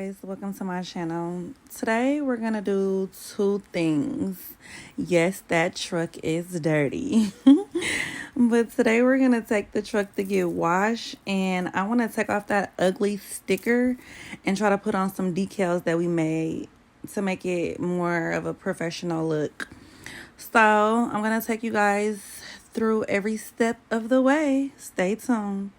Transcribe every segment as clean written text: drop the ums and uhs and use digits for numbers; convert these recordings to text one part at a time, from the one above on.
guys, welcome to my channel. Today we're gonna do two things. Yes, that truck is dirty. But today we're gonna take the truck to get washed, and I want to take off that ugly sticker and try to put on some decals that we made to make it more of a professional look. So I'm gonna take you guys through every step of the way. Stay tuned.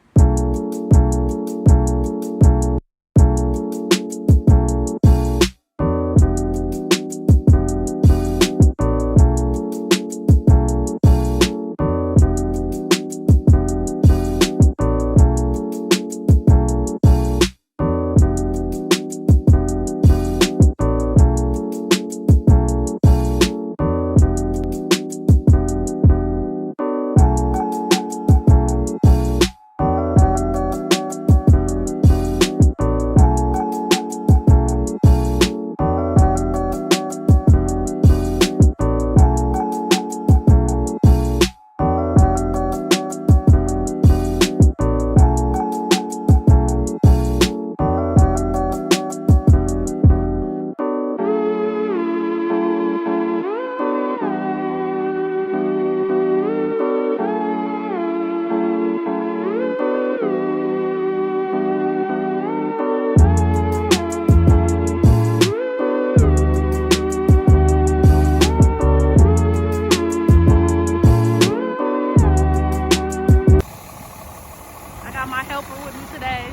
My helper with me today.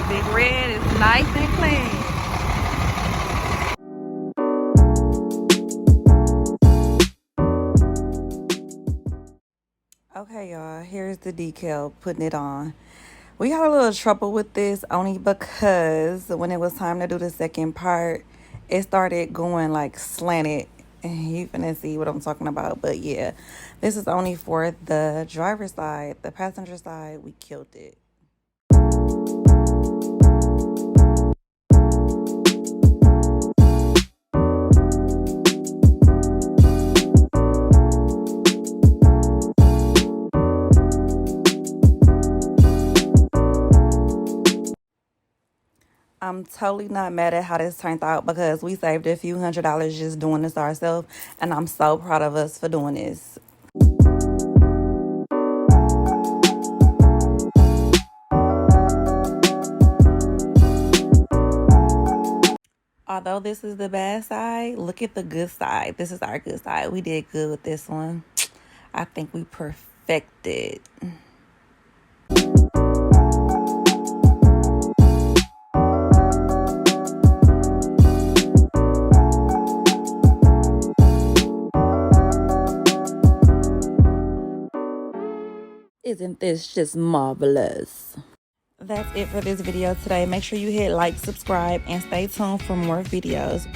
Big Red is nice and clean. Okay, y'all, here's the decal, putting it on. We had a little trouble with this only because when it was time to do the second part, it started going like slanted. And you finna see what I'm talking about. But yeah, this is only for the driver's side. The passenger side, we killed it. I'm totally not mad at how this turned out because we saved a few $100s just doing this ourselves, and I'm so proud of us for doing this. Although this is the bad side, look at the good side. This is our good side. We did good with this one. I think we perfected. Isn't this just marvelous? That's it for this video today. Make sure you hit like, subscribe, and stay tuned for more videos.